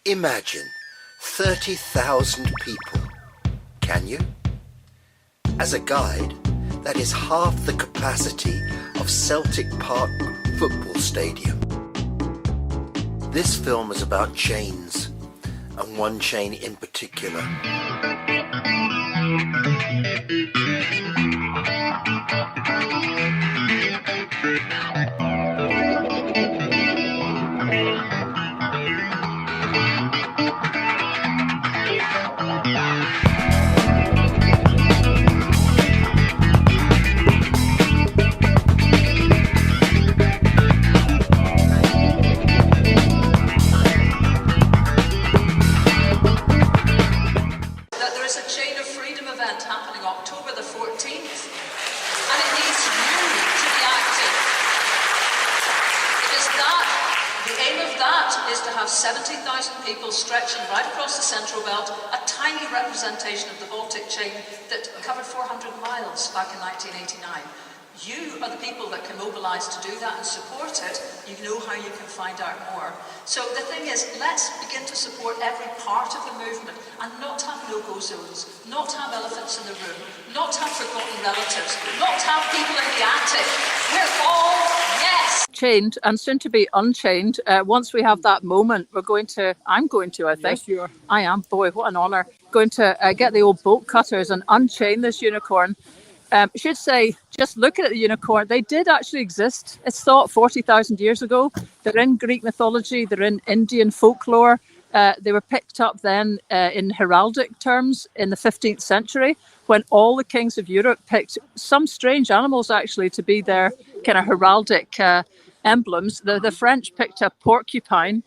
Imagine 30,000 people. Can you? As a guide, that is half the capacity of Celtic Park football stadium. This film is about chains, and one chain in particular. Is to have 70,000 people stretching right across the Central Belt, a tiny representation of the Baltic chain that covered 400 miles back in 1989. You are the people that can mobilise to do that and support it. You know how you can find out more. So the thing is, let's begin to support every part of the movement and not have no-go zones, not have elephants in the room, not have forgotten relatives, not have people in the attic. We're all, yes! Chained and soon to be unchained. Once we have that moment, I'm going to, I think. Yes, you are. I am. Boy, what an honour. Going to get the old bolt cutters and unchain this unicorn. I should say, just looking at the unicorn, they did actually exist. It's thought 40,000 years ago. They're in Greek mythology. They're in Indian folklore. They were picked up then in heraldic terms in the 15th century when all the kings of Europe picked some strange animals actually to be their kind of heraldic emblems. The French picked a porcupine,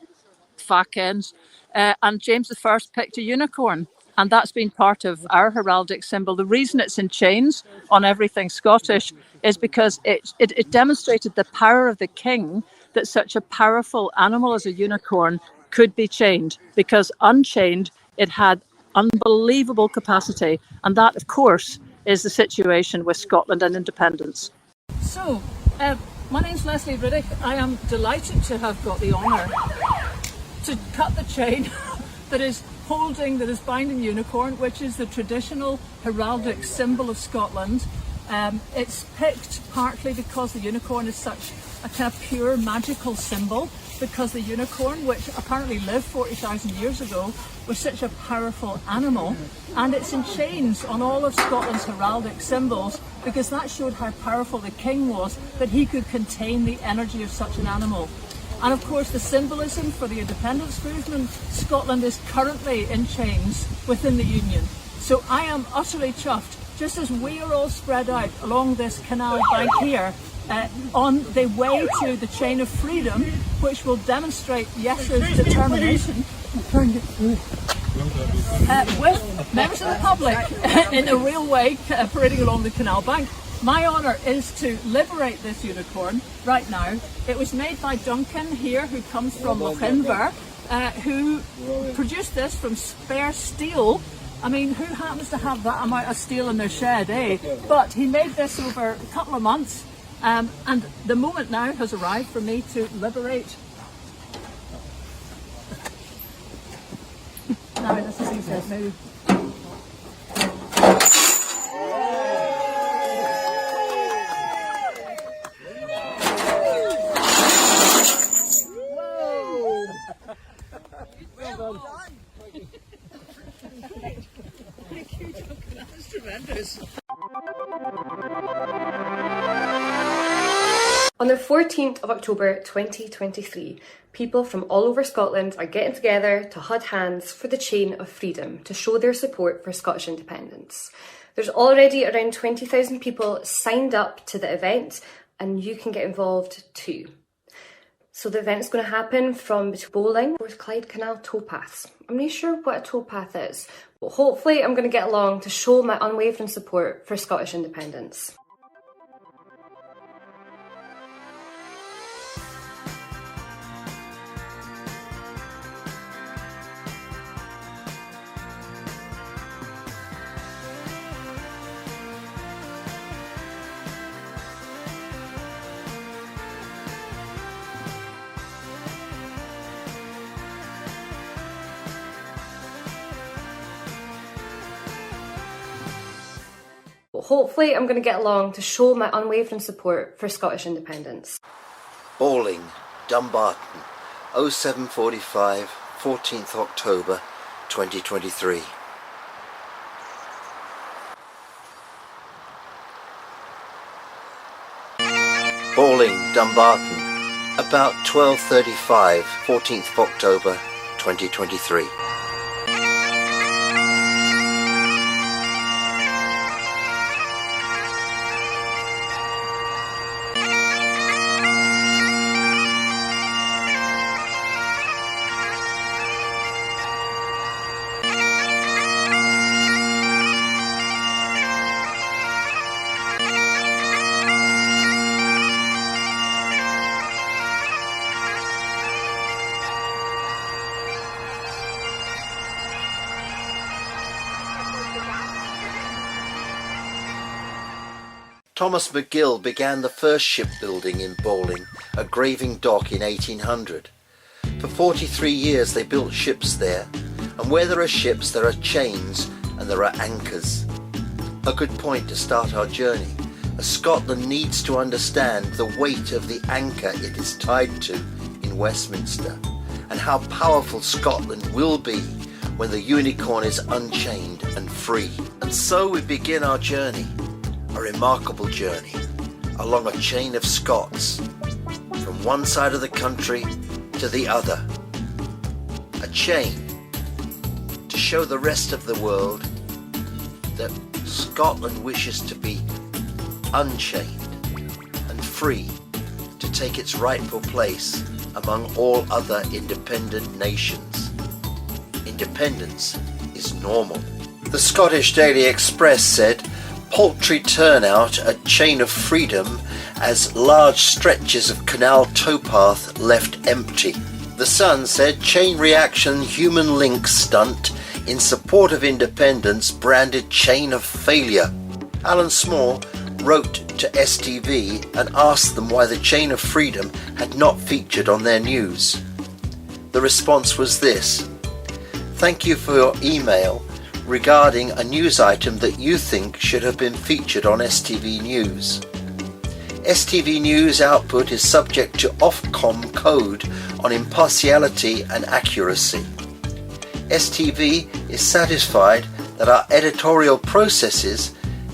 facens, and James I picked a unicorn. And that's been part of our heraldic symbol. The reason it's in chains on everything Scottish is because it demonstrated the power of the king, that such a powerful animal as a unicorn could be chained, because unchained, it had unbelievable capacity. And that, of course, is the situation with Scotland and independence. So, my name's Leslie Riddick. I am delighted to have got the honour to cut the chain that is binding unicorn, which is the traditional heraldic symbol of Scotland. It's picked partly because the unicorn is such a kind of pure magical symbol, because the unicorn, which apparently lived 40,000 years ago, was such a powerful animal, and it's in chains on all of Scotland's heraldic symbols because that showed how powerful the king was, that he could contain the energy of such an animal. And of course, the symbolism for the independence movement, Scotland is currently in chains within the Union. So I am utterly chuffed, just as we are all spread out along this canal bank here, on the way to the chain of freedom, which will demonstrate Yeshua's determination with members of the public in a real way parading along the canal bank. My honour is to liberate this unicorn right now. It was made by Duncan here, who comes from Lochinver, who produced this from spare steel. I mean, who happens to have that amount of steel in their shed, eh? But he made this over a couple of months, and the moment now has arrived for me to liberate. Now, this is easy, move. On the 14th of October 2023, people from all over Scotland are getting together to hold hands for the Chain of Freedom to show their support for Scottish independence. There's already around 20,000 people signed up to the event, and you can get involved too. So the event's going to happen from Bowling to Clyde Canal towpaths. I'm not sure what a towpath is, but hopefully I'm going to get along to show my unwavering support for Scottish independence. hopefully I'm going to get along to show my unwavering support for Scottish independence. Bowling, Dumbarton, 0745, 14th October 2023. Bowling, Dumbarton, about 12:35, 14th of October 2023. Thomas McGill began the first shipbuilding in Bowling, a graving dock in 1800. For 43 years they built ships there, and where there are ships there are chains and there are anchors. A good point to start our journey, as Scotland needs to understand the weight of the anchor it is tied to in Westminster, and how powerful Scotland will be when the unicorn is unchained and free. And so we begin our journey. A remarkable journey along a chain of Scots from one side of the country to the other. A chain to show the rest of the world that Scotland wishes to be unchained and free to take its rightful place among all other independent nations. Independence is normal. The Scottish Daily Express said, "Paltry turnout at Chain of Freedom as large stretches of canal towpath left empty." The Sun said, "Chain reaction human link stunt in support of independence branded chain of failure." Alan Small wrote to STV and asked them why the Chain of Freedom had not featured on their news. The response was this: "Thank you for your email regarding a news item that you think should have been featured on STV News. STV News output is subject to Ofcom code on impartiality and accuracy. STV is satisfied that our editorial processes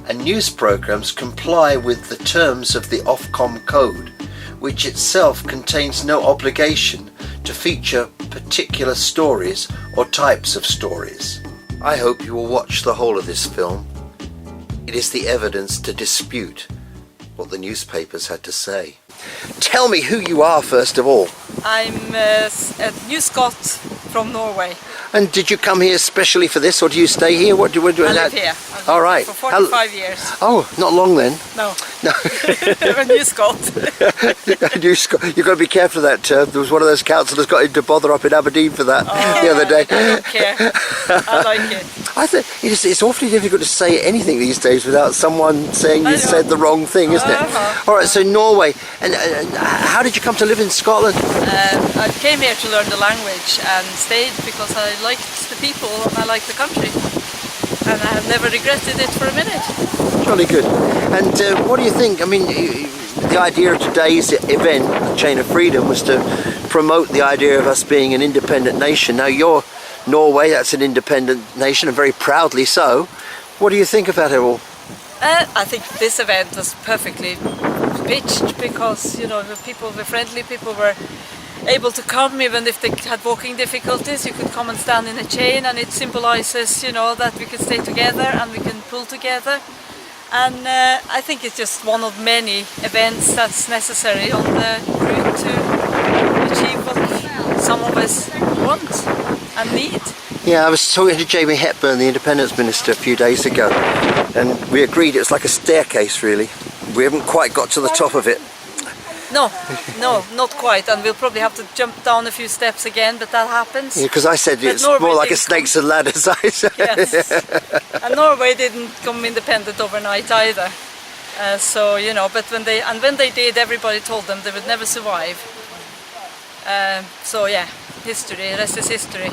and news programs comply with the terms of the Ofcom code, which itself contains no obligation to feature particular stories or types of stories." I hope you will watch the whole of this film. It is the evidence to dispute what the newspapers had to say. Tell me who you are first of all. I'm a New Scot from Norway. And did you come here especially for this, or do you stay here? What do you do? I live here. All right. For 45 years. Oh, not long then. No. No. I'm a New Scot. You've got to be careful of that term. There was one of those councillors got into bother up in Aberdeen for that the other day. I don't care. I like it. I think it's awfully difficult to say anything these days without someone saying you said the wrong thing, isn't it? All right, so Norway. And how did you come to live in Scotland? I came here to learn the language and stayed because I liked the people and I liked the country. And I have never regretted it for a minute. Jolly good. And what do you think? I mean, the idea of today's event, the Chain of Freedom, was to promote the idea of us being an independent nation. Now, you're Norway, that's an independent nation, and very proudly so. What do you think about it all? I think this event was perfectly pitched because, you know, the people were friendly, people were able to come even if they had walking difficulties. You could come and stand in a chain, and it symbolizes, you know, that we can stay together and we can pull together. And I think it's just one of many events that's necessary on the route to achieve what some of us want and need. Yeah, I was talking to Jamie Hepburn, the Independence Minister, a few days ago, and we agreed it's like a staircase, really. We haven't quite got to the top of it. No, not quite, and we'll probably have to jump down a few steps again, but that happens. Yeah, because I said But it's Norway more like a didn't snakes and ladders, I said. Yes, and Norway didn't come independent overnight either. So, you know, but when they did, everybody told them they would never survive. So yeah, history, the rest is history.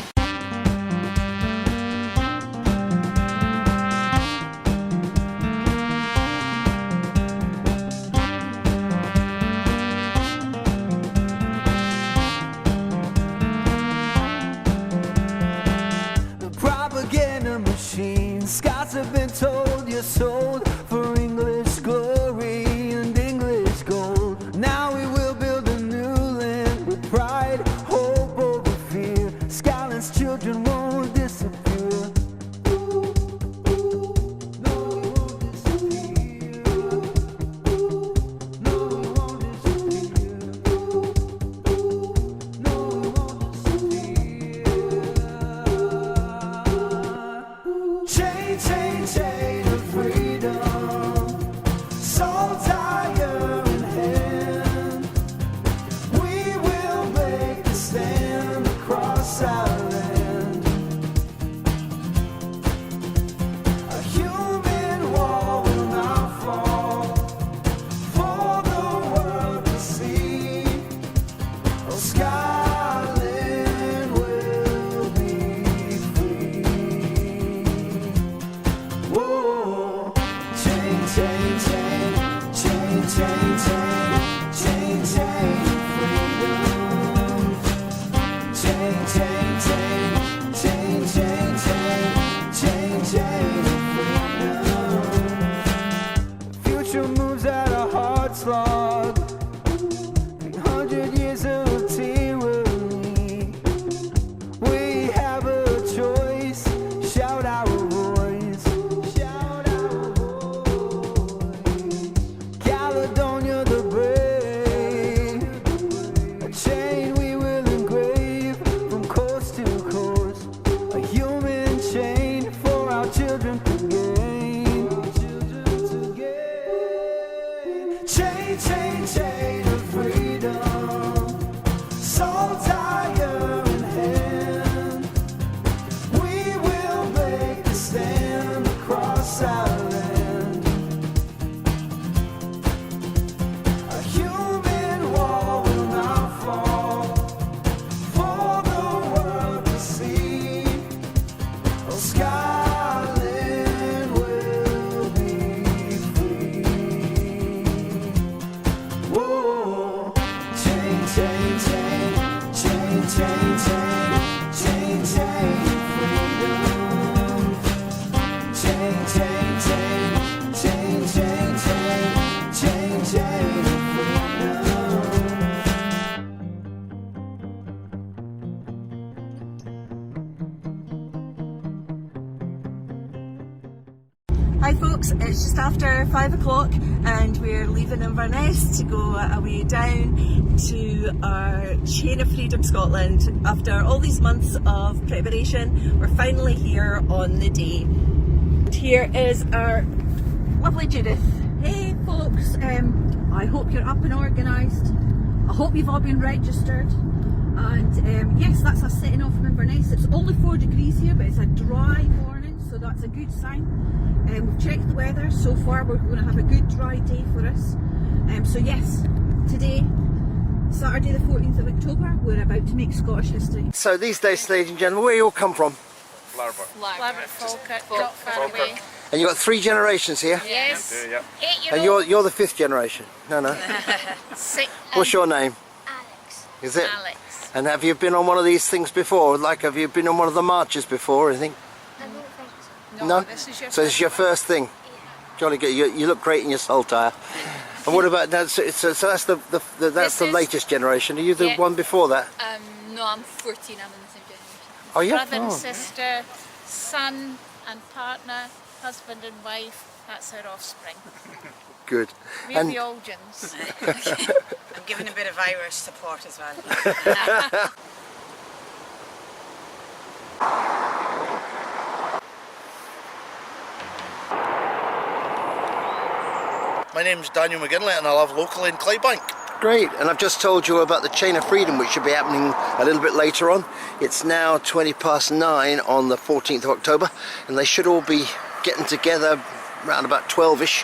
told you sold for English glory and English gold. Now we will build a new land with pride, hope over fear. Scotland's children won't disappear. Chain of freedom, salt tire in hand. We will make a stand across our land. A human wall will not fall for the world to see. Oh, Scotland will be free. Whoa, chain, chain, chain, chain, chain, chain, chain, chain of freedom. Chain, chain, chain, chain, chain, chain, chain, chain of freedom. Future moves at a hard slog. 300 years of tyranny. We have a choice. Shout our voice. Shout our voice. Caledonia the brave. A chain we will engrave from coast to coast. A human chain for our children to gain. Chain, chain, chain of freedom. Salt tire in hand. We will make a stand across our land. A human wall will not fall for the world to see. Oh, Scotland will be free. Whoa, chain, chain, chain, chain, chain, chain, chain, chain of freedom. Chain, chain, chain, chain, chain, chain, chain, chain of freedom. Hi folks, it's just after 5 o'clock and we're leaving Inverness to go away down to our Chain of Freedom Scotland. After all these months of preparation, we're finally here on the day. Here is our lovely Judith. Hey folks, I hope you're up and organised. I hope you've all been registered. And yes, that's us setting off from Inverness. It's only 4 degrees here, but it's a dry morning, so that's a good sign. We've checked the weather. So far we're going to have a good dry day for us. So yes, today, Saturday the 14th of October, we're about to make Scottish history. So these days, ladies and gentlemen, where you all come from? Larbert, Falkirk, Farnaway. And you've got 3 generations here? Yes. 8-year-old. And you're the 5th generation? No. What's your name? Alex. Is it? Alex. And have you been on one of these things before? Like, have you been on one of the marches before or anything? I don't think so. No? This is your So this is your first thing? Yeah. Jolly good. You look great in your saltire. And what about that? So that's the latest generation. Are you the one before that? No, I'm 14. I'm in the same generation. Oh, you? Brother and sister, son and partner, husband and wife. That's our offspring. Good. We're And the Olgins. I'm giving a bit of Irish support as well. My name's Daniel McGinley and I live locally in Clydebank. great. And I've just told you about the Chain of Freedom, which should be happening a little bit later on. It's now 9:20 on the 14th of October, and they should all be getting together around about 12ish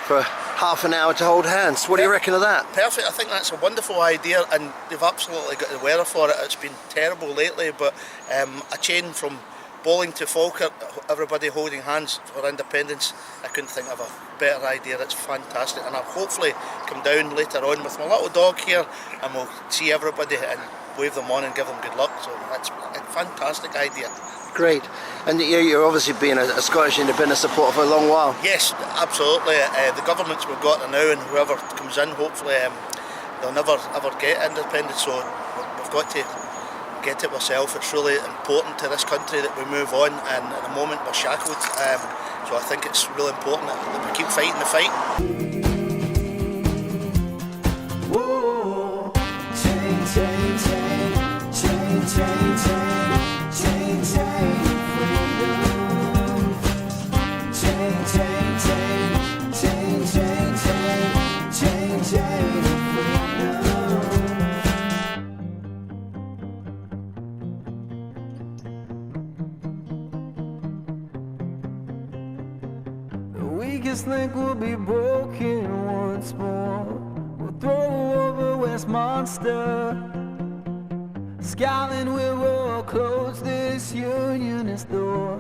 for half an hour to hold hands. What do you reckon of that? Perfect. I think that's a wonderful idea, and they've absolutely got the weather for it. It's been terrible lately, but a chain from Bowling to Falkirk, everybody holding hands for independence. I couldn't think of a better idea. It's fantastic, and I'll hopefully come down later on with my little dog here, and we'll see everybody and wave them on and give them good luck. So that's fantastic idea. Great. And you're obviously been a Scottish independence supporter for a long while. Yes, absolutely. The governments we've got now, and whoever comes in, hopefully they'll never ever get independence, so we've got to get it ourselves. It's really important to this country that we move on, and at the moment we're shackled, so I think it's really important that we keep fighting the fight. Whoa, chain, chain, chain, chain, chain, chain, chain, chain, freedom. Chain, chain, chain, chain, chain, chain, chain, chain, freedom. The weakest link will be broken once more. We'll throw over Westminster. Scotland will close this unionist door.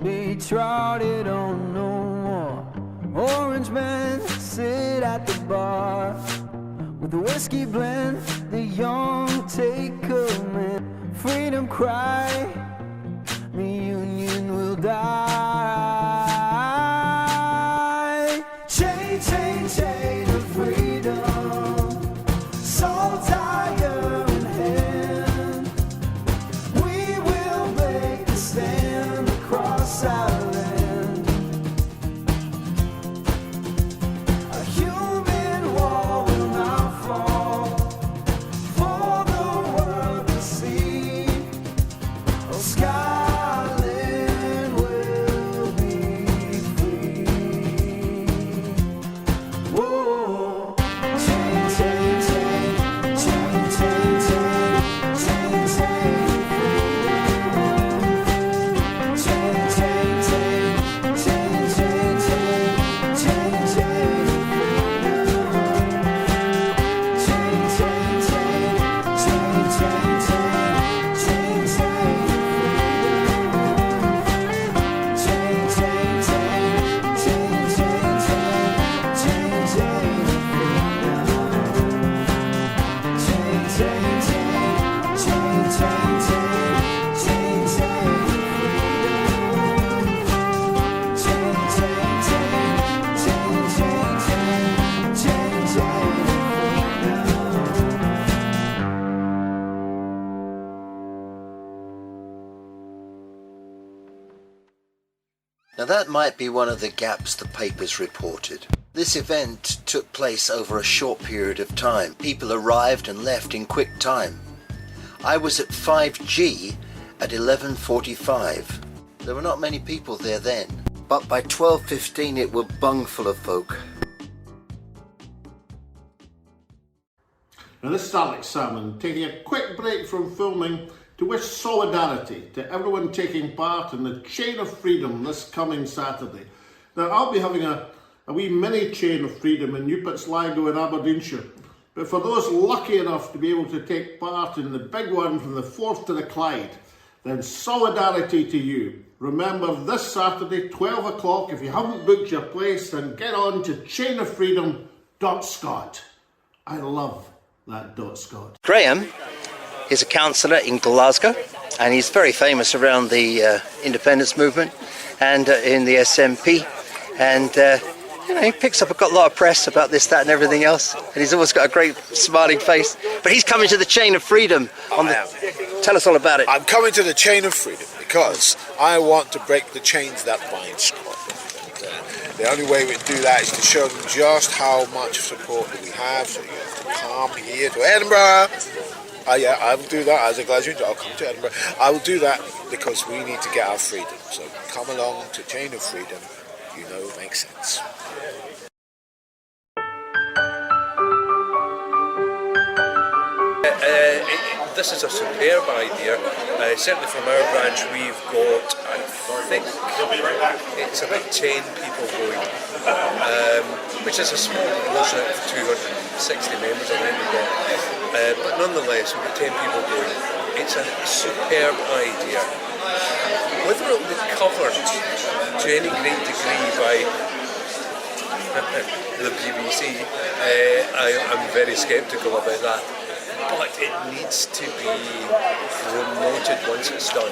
Be trotted on no more. Orange men sit at the bar with the whiskey blend. The young take command. Freedom cry. The union will die. Chain, chain, chain of freedom. Salt, tiger in hand. We will make the stand across our land. A human wall will not fall for the world to see. Oh, Scotland will be free. Whoa. Chain, chain, chain, chain, chain, chain, chain, chain, freedom. Chain, chain, chain, chain, chain, chain, chain, chain, freedom. Chain, chain, chain, chain, chain, chain, chain, chain, freedom. Chain, chain, chain, chain, chain, chain, chain, chain, Now that might be one of the gaps the papers reported. This event took place over a short period of time. People arrived and left in quick time. I was at 5G at 11:45. There were not many people there then, but by 12:15 it were bung full of folk. Now this is Alex Salmon taking a quick break from filming to wish solidarity to everyone taking part in the Chain of Freedom this coming Saturday. Now I'll be having a wee mini Chain of Freedom in Newport Sligo in Aberdeenshire, but for those lucky enough to be able to take part in the big one from the Forth to the Clyde, then solidarity to you. Remember this Saturday 12 o'clock, if you haven't booked your place then get on to chainoffreedom.scot. I love that .scot. Graham is a councillor in Glasgow and he's very famous around the independence movement and in the SNP, and you know, he got a lot of press about this, that and everything else, and he's always got a great smiling face, but he's coming to the Chain of Freedom. Tell us all about it. I'm coming to the Chain of Freedom because I want to break the chains that bind Scotland. And, the only way we do that is to show them just how much support that we have, so you have to come here to Edinburgh. Yeah, I will do that as a Glaswegian. I'll come to Edinburgh. I will do that because we need to get our freedom. So come along to Chain of Freedom. You know it makes sense. This is a superb idea. Certainly from our branch we've got, I think, it's about 10 people going, which is a small proportion of 260 members I think we've got. But nonetheless, we've got 10 people going. It's a superb idea. Whether it will be covered to any great degree by the BBC, I'm very sceptical about that. but it needs to be promoted once it's done.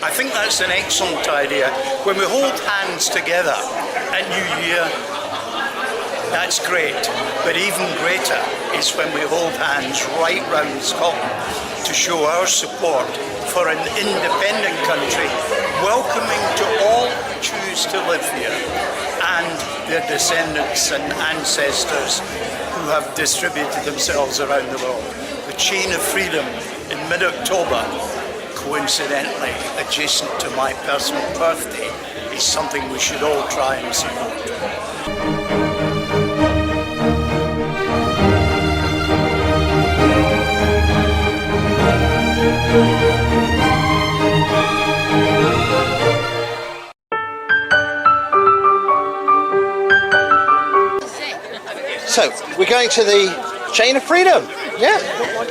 I think that's an excellent idea. When we hold hands together at New Year, that's great. But even greater is when we hold hands right round Scotland to show our support for an independent country, welcoming to all who choose to live here and their descendants and ancestors who have distributed themselves around the world. The Chain of Freedom in mid-October, coincidentally adjacent to my personal birthday, is something we should all try and support. So, we're going to the Chain of Freedom. Yeah.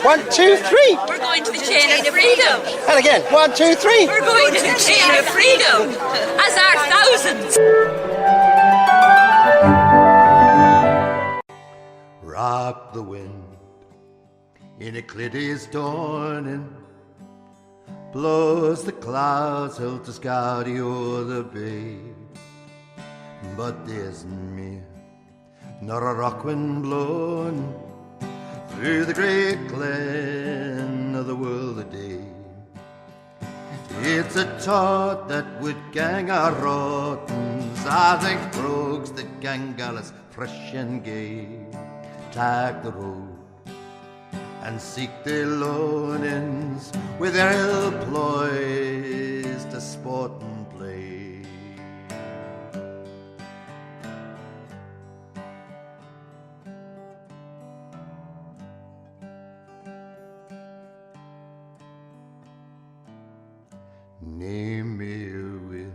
1, 2, 3. We're going to the Chain of Freedom. And again, 1, 2, 3. We're going to the Chain of Freedom. As are thousands. Rock the wind in a clitty's dawning, blows the clouds out to Scotty o'er the bay. But there's me, not a rock wind blowing through the great glen of the world a day. It's a thought that would gang our rottens, I think brogues that gang gallus fresh and gay, tag the road and seek their loanings with their ill ploys to sport and play. Name me with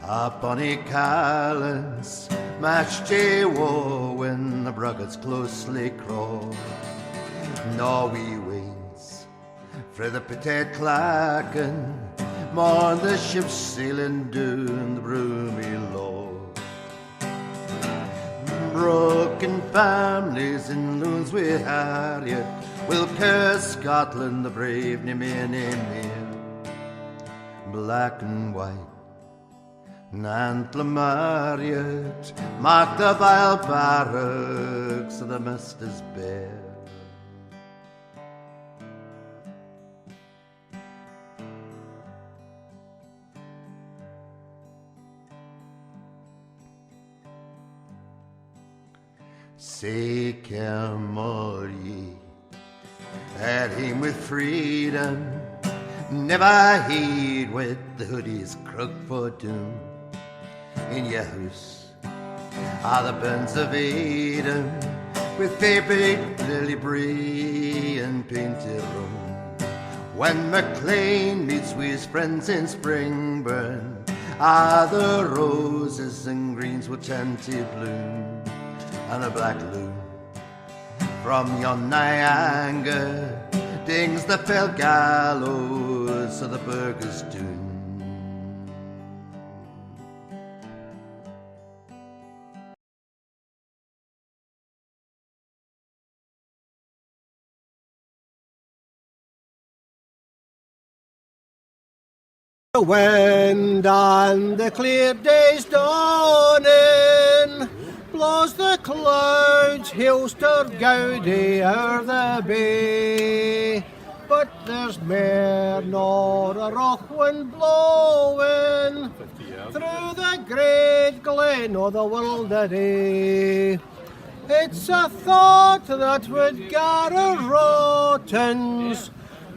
a bonny callants, match J war when the bruggarts closely crawl. No we waits frae the petite clackin', mourn the ships sailing down the broomy low. Broken families in loons with Harriet will curse Scotland, the brave nae mere. Black and white, Nantla Marriott, mark the vile barracks of the Masters Bear. Say, Kermorye, at him with freedom, never heed what the hoodies crook for doom. In your house are the burns of Eden, with paper, lily brie and painted room. When MacLean meets with his friends in Springburn, are the roses and greens will turn to bloom, and a black loon from yon Niagara dings the fell gallows of the burgers' doom. The wind on the clear day's dawning blows the clouds hilster gaudy o'er the bay, but there's mair nor a rock wind blowing through the great glen o' the world a day. It's a thought that would gather rottens,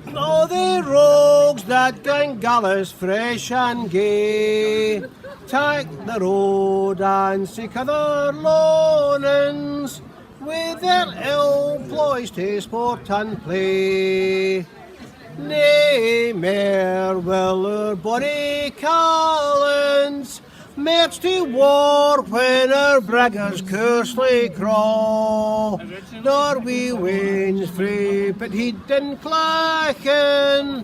no the rogues that gang gallus fresh and gay, take the road and seek other loanings with their ill ploys to sport and play. Nay, mair will our bonny callants march to war when our braggers cursely crawl, nor we wains free but heed and clachin',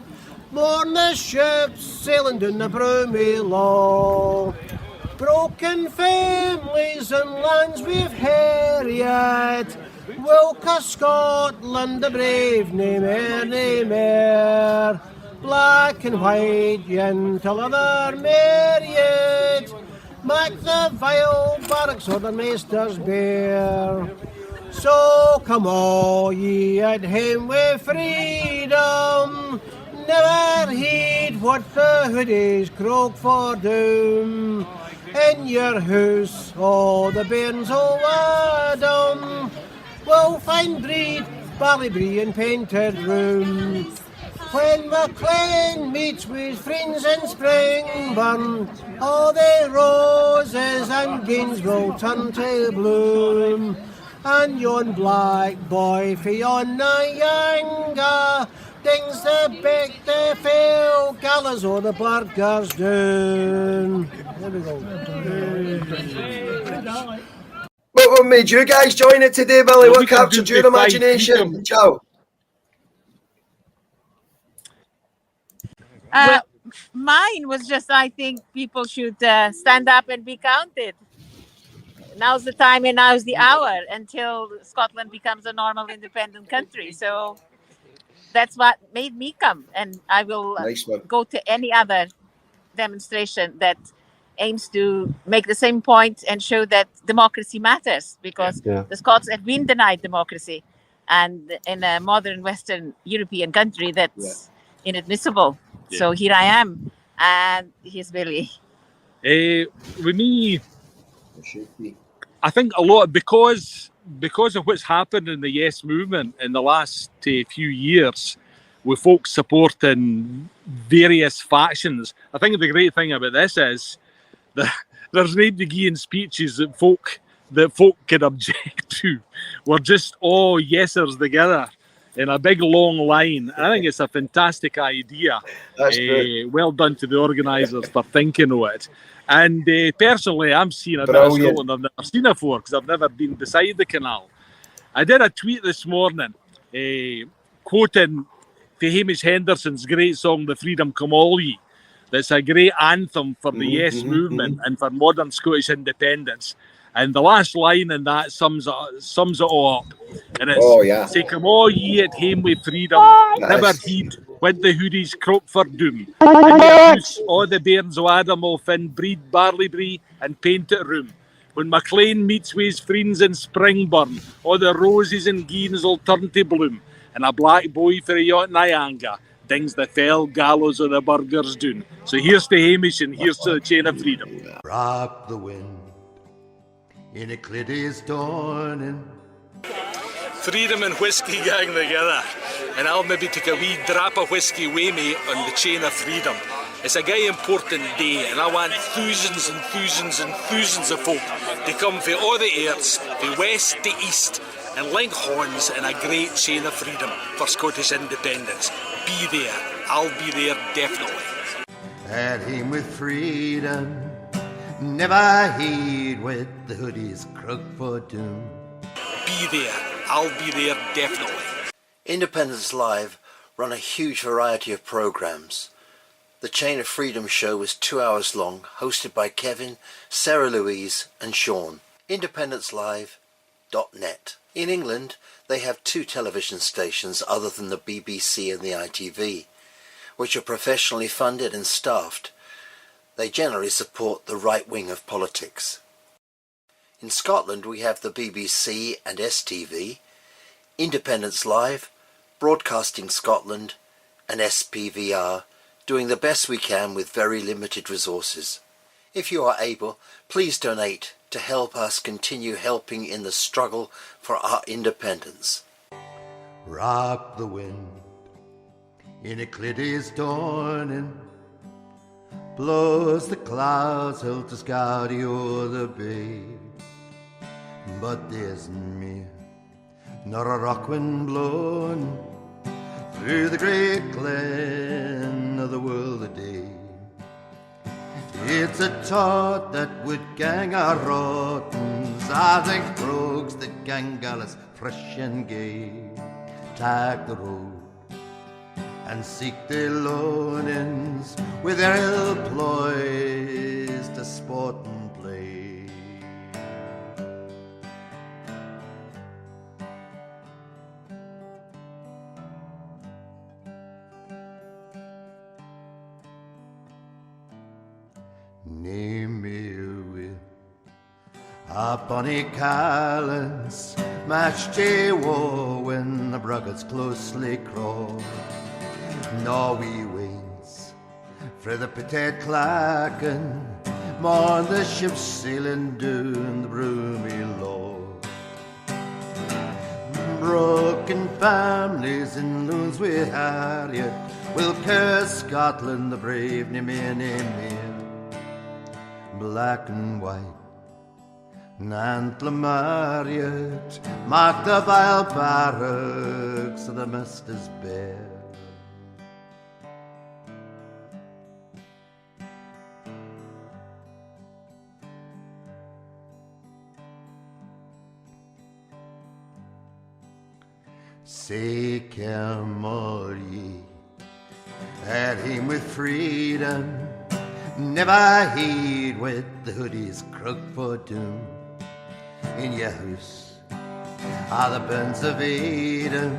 mourn the ships sailing down the broomy low. Broken families and lands we've harried, Wilka Scotland the brave, nae mair. Black and white, yen till other married, Mac the vile barracks or the maesters bear. So come all ye at hame with freedom, never heed what the hoodies croak for doom. In your house, all the bairns o' Adam will find breed, barley brie and painted room. When MacLean meets with friends in Springburn, all the roses and beans will turn to bloom. And yon black boy for yon Nyanga dings the beck the fell gallows o' the burgers down. There we go. What made you guys join it today, Billy? What captured your imagination? Ciao. Mine was just, I think people should stand up and be counted. Now's the time and now's the hour until Scotland becomes a normal independent country. So that's what made me come. And I will go to any other demonstration that aims to make the same point and show that democracy matters, because the Scots have been denied democracy. And in a modern Western European country, that's inadmissible. So here I am, and here's Billy. With me, I think a lot because of what's happened in the Yes movement in the last few years, with folks supporting various factions. I think the great thing about this is that there's no giving speeches that folk can object to. We're just all yesers together in a big long line. I think it's a fantastic idea. Well done to the organisers for thinking of it. And personally, I'm seeing a bit of Scotland I've never seen before, because I've never been beside the canal. I did a tweet this morning quoting Hamish Henderson's great song, The Freedom Come All Ye. That's a great anthem for the Yes movement and for modern Scottish independence. And the last line in that sums it all up. And it's, say, come all ye at hame with freedom, never heed when the hoodies croak for doom. And your house, all the bairns o' Adam will fin breed barley brie and paint it room. When MacLean meets with his friends in Springburn, all the roses and geens will turn to bloom. And a black boy for a yacht Nyanga dings the fell gallows of the burgers doon. So here's to Hamish and here's to the Chain of Freedom. Rock the wind in a Clitty's dawning. Freedom and whiskey gang together, and I'll maybe take a wee drap of whiskey with me on the Chain of Freedom. It's a gay important day, and I want thousands and thousands and thousands of folk to come from all the earths, from west to east, and link horns in a great chain of freedom for Scottish independence. Be there. I'll be there definitely. At him with freedom, never heed what the hoodies croak for doom. Be there. I'll be there definitely. Independence Live run a huge variety of programs. The Chain of Freedom show was 2 hours long, hosted by Kevin, Sarah Louise and Sean. IndependenceLive.net. In England, they have 2 television stations other than the BBC and the ITV, which are professionally funded and staffed. They generally support the right wing of politics. In Scotland, we have the BBC and STV, Independence Live, Broadcasting Scotland and SPVR, doing the best we can with very limited resources. If you are able, please donate to help us continue helping in the struggle for our independence. Rock the wind in a Clitty's dawning, blows the clouds out to Scotty o'er the bay. But there's me, not a rock wind blowing through the great glen of the world a day. It's a thought that would gang our rottens, I think rogues that gang gallus fresh and gay. Tag the road and seek their loanings with their ill ploys to sport and play. Name me with a bonny callants, match J war when the bruggarts closely crawl. Nor we waits for the petite clacking, mourn the ships sailing down the broomy low. Broken families in loons we Harriet will curse Scotland, the brave name black and white. Nantla Marriott mark the vile barracks of the Masters Bear. Say, Kermorie, at him with freedom, never heed what the hoodies crook for doom. In your house are the burns of Eden,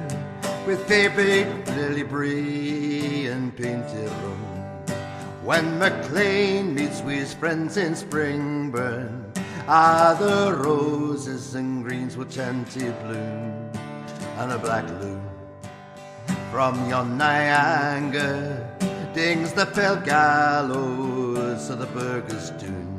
with papered lily brie and painted room. When MacLean meets with his friends in Springburn, are the roses and greens will turn to bloom, and a black loon from yon Niagara dings the fell gallows of the burgher's doom.